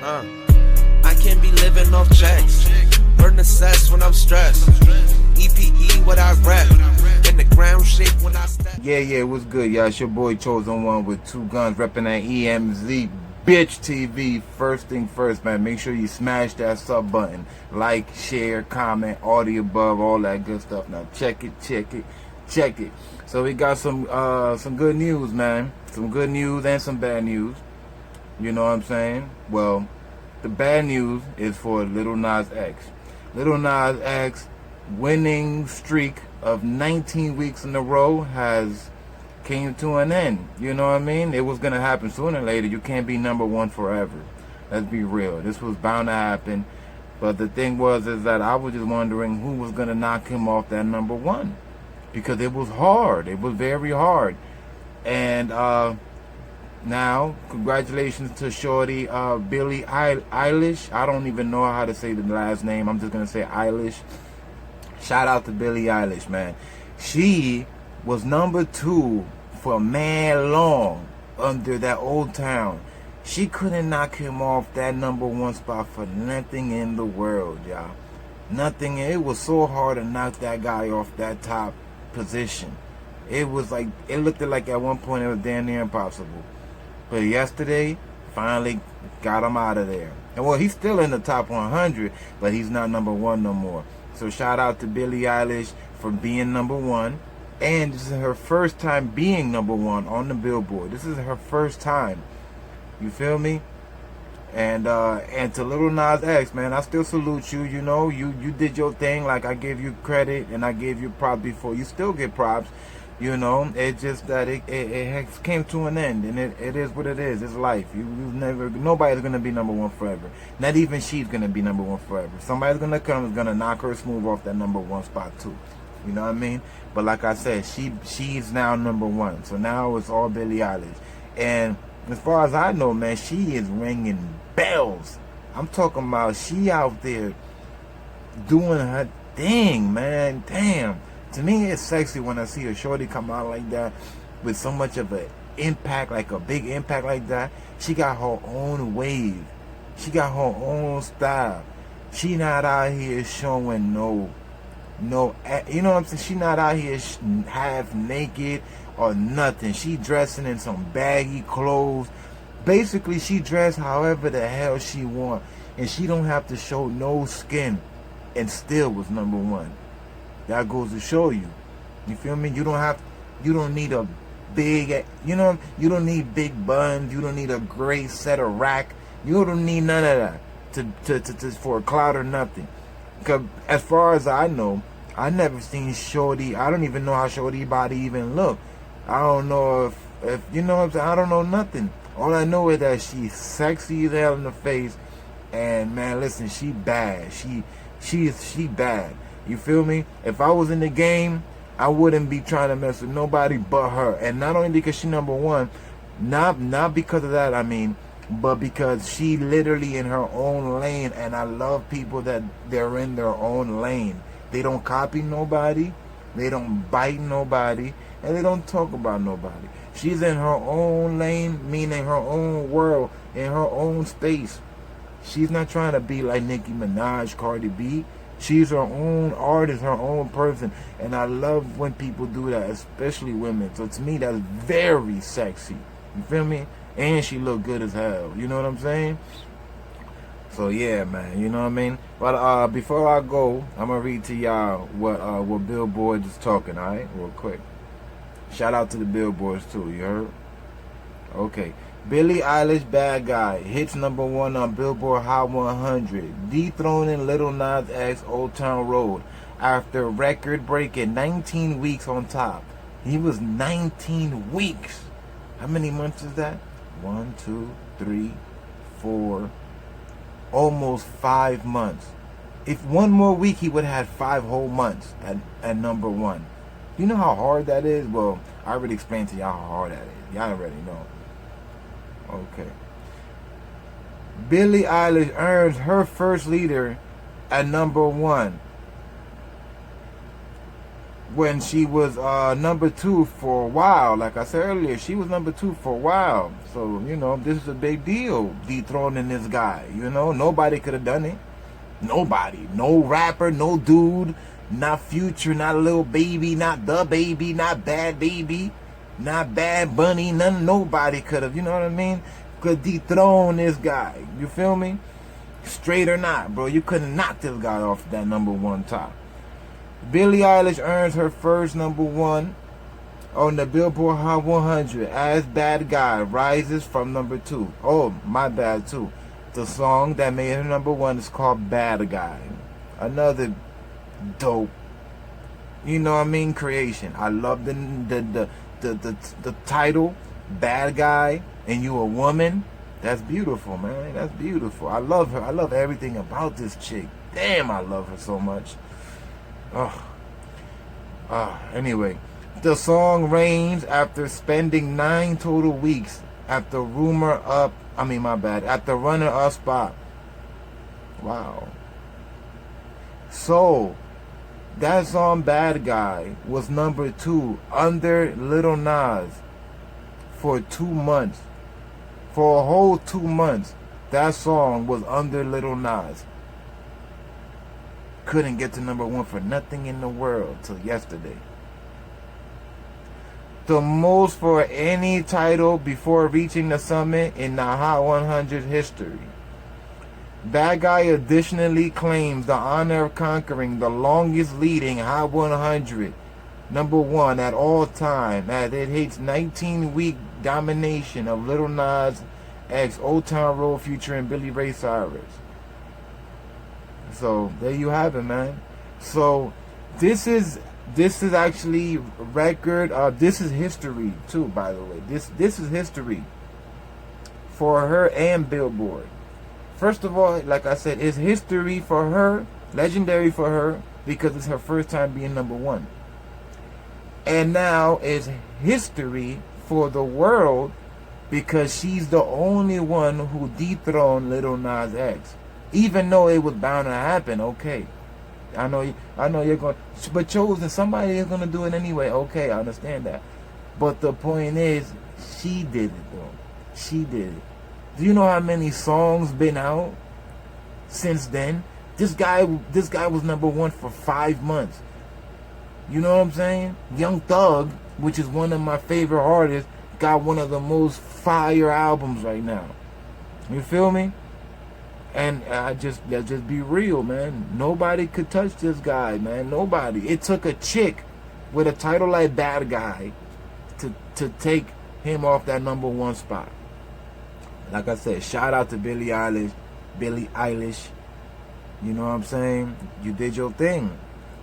I can't be living off checks. Burn the cess when I'm stressed. EPE what I rap. In the ground shake when I step. Yeah, what's good, y'all? It's your boy Chosen One with two guns, repping that EmZ Bitch TV. First thing first, man, make sure you smash that sub button. Like, share, comment, all the above, all that good stuff. Now check it. So we got some good news, man. Some good news and some bad news. You know what I'm saying? Well, the bad news is for Lil Nas X. Lil Nas X winning streak of 19 weeks in a row has came to an end. You know what I mean? It was gonna happen sooner or later. You can't be number one forever. Let's be real. This was bound to happen. But the thing is that I was just wondering who was gonna knock him off that number one, because it was hard. It was very hard. And now, congratulations to shorty Billie Eilish. I don't even know how to say the last name. I'm just gonna say Eilish. Shout out to Billie Eilish, man. She was number 2 for man long under that Old Town. She couldn't knock him off that number 1 spot for nothing in the world, y'all. Nothing. It was so hard to knock that guy off that top position. It was like, it looked like at one point it was damn near impossible. But yesterday, finally got him out of there. And well, he's still in the top 100, but he's not number 1 no more. So shout out to Billie Eilish for being number 1. And this is her first time being number 1 on the Billboard. This is her first time. You feel me? And to Lil Nas X, man, I still salute you. You know, you did your thing. Like, I gave you credit and I gave you props before. You still get props. You know, it's just that it came to an end, and it is what it is. It's life. Nobody's gonna be number 1 forever. Not even she's gonna be number 1 forever. Somebody's gonna come is gonna knock her smooth off that number 1 spot too. You know what I mean? But like I said, she's now number 1. So now it's all Billie Eilish. And as far as I know, man, she is ringing bells. I'm talking about she out there doing her thing, man. Damn. To me, it's sexy when I see a shorty come out like that with so much of an impact, like a big impact like that. She got her own wave. She got her own style. She not out here showing no, you know what I'm saying? She not out here half naked or nothing. She dressing in some baggy clothes. Basically, she dressed however the hell she want, and she don't have to show no skin, and still was number 1. That goes to show you. You feel me? You don't need a big, you don't need big buns. You don't need a great set of rack. You don't need none of that to for a clout or nothing. Because as far as I know, I never seen shorty. I don't even know how shorty body even look. I don't know if you know what I'm saying. I don't know nothing. All I know is that she's sexy as hell in the face, and man, listen, she bad. She bad. You feel me? If I was in the game, I wouldn't be trying to mess with nobody but her. And not only because she number 1, not because of that, I mean, but because she literally in her own lane. And I love people that they're in their own lane. They don't copy nobody, they don't bite nobody, and they don't talk about nobody. She's in her own lane, meaning her own world, in her own space. She's not trying to be like Nicki Minaj, Cardi B. She's her own artist, her own person. And I love when people do that, especially women. So to me, that's very sexy. You feel me? And she look good as hell. You know what I'm saying? So yeah, man. You know what I mean? But before I go, I'm going to read to y'all what Billboard is talking, all right? Real quick. Shout out to the Billboards too, you heard? Okay. Billie Eilish Bad Guy hits number 1 on Billboard Hot 100, dethroning Lil Nas X Old Town Road after record-breaking 19 weeks on top. He was 19 weeks. How many months is that? 1, 2, 3, 4, almost 5 months. If one more week, he would have had 5 whole months at number 1. You know how hard that is? Well, I already explained to y'all how hard that is. Y'all already know. Okay. Billie Eilish earns her first leader at number 1. when she was number 2 for a while. Like I said earlier, she was number 2 for a while. So, you know, this is a big deal, dethroning this guy. You know, nobody could have done it. Nobody. No rapper, no dude, not Future, not Lil Baby, not The Baby, not Bad Baby, not Bad Bunny, nobody could have, you know what I mean? Could dethrone this guy. You feel me? Straight or not, bro, you couldn't knock this guy off that number 1 top. Billie Eilish earns her first number 1 on the Billboard Hot 100 as Bad Guy rises from number 2. Oh, my bad too. The song that made her number 1 is called Bad Guy. Another dope, you know what I mean, creation. I love the title, Bad Guy, and you a woman. That's beautiful, man. That's beautiful. I love her. I love everything about this chick. Damn, I love her so much. Anyway, the song reigns after spending 9 total weeks at the at the runner-up spot. Wow. So, that song Bad Guy was number 2 under Lil Nas for 2 months. For a whole 2 months, that song was under Lil Nas. Couldn't get to number 1 for nothing in the world till yesterday. The most for any title before reaching the summit in the Hot 100 history. Bad Guy additionally claims the honor of conquering the longest leading Hot 100 number 1 at all time, as it hits 19-week domination of Lil Nas X, Old Town Road featuring Billy Ray Cyrus. So there you have it, man. So this is actually record. This is history too, by the way. This is history for her and Billboard. First of all, like I said, it's history for her, legendary for her, because it's her first time being number 1. And now it's history for the world because she's the only one who dethroned Lil Nas X. Even though it was bound to happen, okay. I know you're going, but chosen, somebody is going to do it anyway. Okay, I understand that. But the point is, she did it though. She did it. Do you know how many songs been out since then? This guy was number 1 for 5 months. You know what I'm saying? Young Thug, which is one of my favorite artists, got one of the most fire albums right now. You feel me? And just be real, man. Nobody could touch this guy, man. Nobody. It took a chick with a title like Bad Guy to take him off that number 1 spot. Like I said, shout out to Billie Eilish. You know what I'm saying? You did your thing.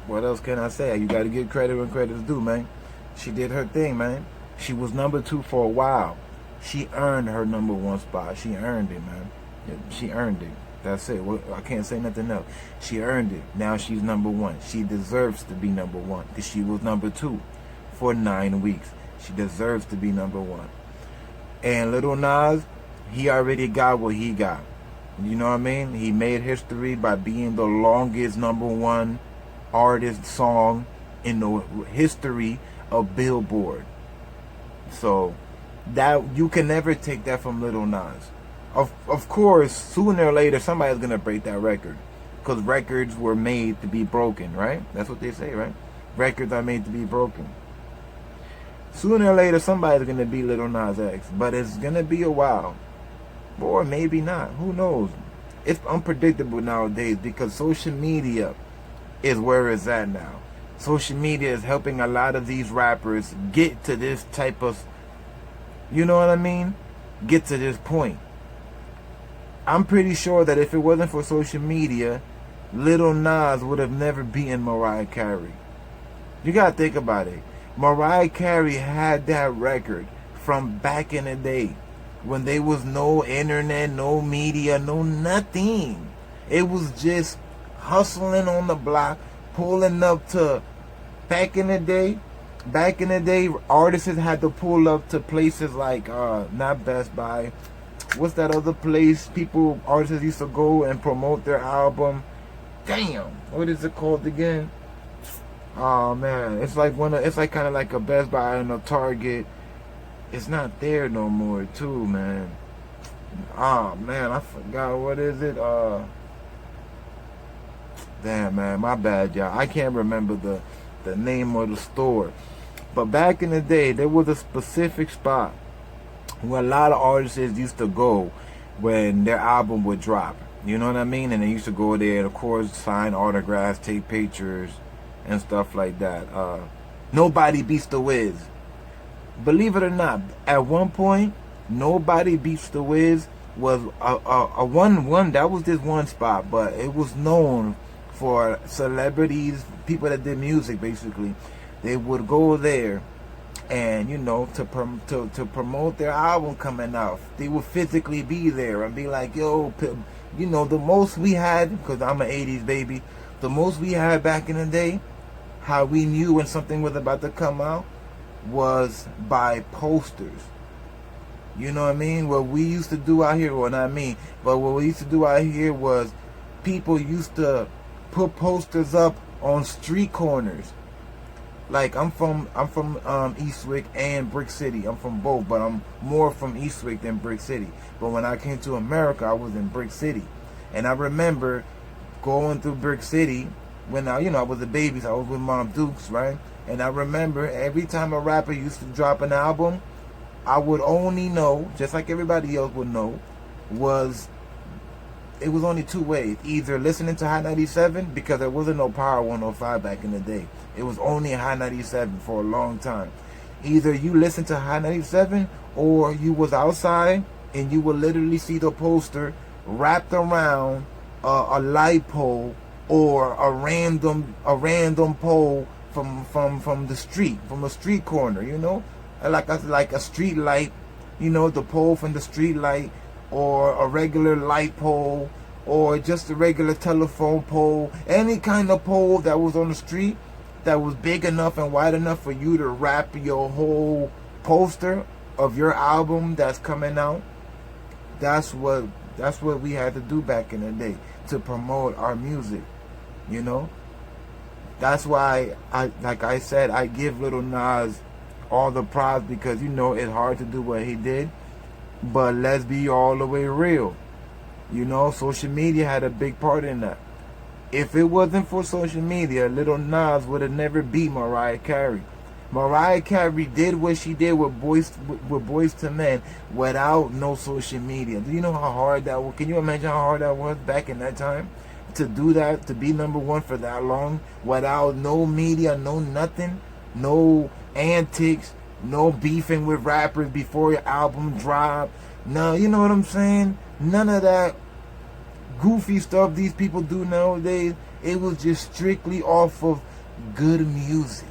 What else can I say? You got to give credit when credit's due, man. She did her thing, man. She was number 2 for a while. She earned her number 1 spot. She earned it, man. She earned it. That's it. I can't say nothing else. She earned it. Now she's number 1. She deserves to be number 1 because she was number 2 for 9 weeks. She deserves to be number 1. And Lil Nas, he already got what he got. You know what I mean? He made history by being the longest number 1 artist song in the history of Billboard. So that you can never take that from Lil Nas. Of course, sooner or later somebody's gonna break that record, because records were made to be broken, right? That's what they say, right? Records are made to be broken. Sooner or later somebody's gonna be Lil Nas X, but it's gonna be a while, or maybe not. Who knows? It's unpredictable nowadays because social media is where it's at now. Social media is helping a lot of these rappers get to this type of, you know what I mean? Get to this point. I'm pretty sure that if it wasn't for social media, Lil Nas would have never beaten Mariah Carey. You gotta think about it. Mariah Carey had that record from back in the day when there was no internet, no media, no nothing. It was just hustling on the block, pulling up to, back in the day, artists had to pull up to places like, not Best Buy, what's that other place artists used to go and promote their album? Damn, what is it called again? Oh man, it's like it's like kind of like a Best Buy and a Target. It's not there no more too, man. Oh man, I forgot, what is it? Damn man, my bad, y'all. I can't remember the name of the store. But back in the day, there was a specific spot where a lot of artists used to go when their album would drop. You know what I mean? And they used to go there and of course sign autographs, take pictures, and stuff like that. Nobody Beats the Wiz. Believe it or not, at one point, Nobody Beats the Wiz was a one that was this one spot, but it was known for celebrities, people that did music basically. They would go there and, you know, to promote their album coming out. They would physically be there and be like, yo, you know, the most we had, because I'm an 80s baby, the most we had back in the day, how we knew when something was about to come out, was by posters. You know what I mean? What we used to do out here, well, not me, but what we used to do out here was people used to put posters up on street corners. Like I'm from Eastwick and Brick City. I'm from both, but I'm more from Eastwick than Brick City. But when I came to America, I was in Brick City, and I remember going through Brick City when I was a baby. So I was with Mom Dukes, right? And I remember every time a rapper used to drop an album, I would only know, just like everybody else would know, it was only two ways. Either listening to Hot 97, because there wasn't no Power 105 back in the day. It was only Hot 97 for a long time. Either you listened to Hot 97, or you was outside and you would literally see the poster wrapped around a light pole or a random pole from the street, from a street corner, you know, like a street light, you know, the pole from the street light, or a regular light pole, or just a regular telephone pole, any kind of pole that was on the street that was big enough and wide enough for you to wrap your whole poster of your album that's coming out. That's what we had to do back in the day to promote our music, you know. That's why I said, I give Lil Nas all the props, because, you know, it's hard to do what he did. But let's be all the way real. You know, social media had a big part in that. If it wasn't for social media, Lil Nas would have never beat Mariah Carey. Mariah Carey did what she did with Boyz II Men without no social media. Do you know how hard that was? Can you imagine how hard that was back in that time? To do that, to be #1 for that long, without no media, no nothing, no antics, no beefing with rappers before your album drop. No, you know what I'm saying? None of that goofy stuff these people do nowadays. It was just strictly off of good music.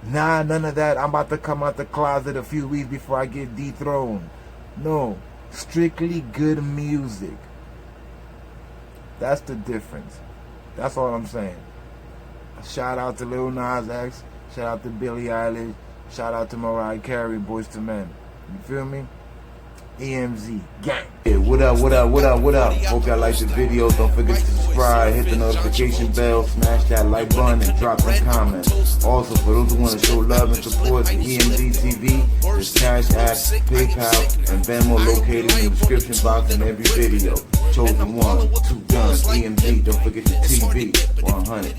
Nah, none of that. I'm about to come out the closet a few weeks before I get dethroned. No, strictly good music. That's the difference. That's all I'm saying. Shout out to Lil Nas X. Shout out to Billie Eilish. Shout out to Mariah Carey, Boyz II Men. You feel me? EmZ gang. Yeah, what up? Hope y'all like the video. Don't forget to subscribe, hit the notification bell, smash that like button, and drop some comments. Also, for those who want to show love and support to EmZ TV, there's Cash App, PayPal, and Venmo located in the description box in every video. Chosen one, 2 guns, EmZ. Don't forget the TV 100.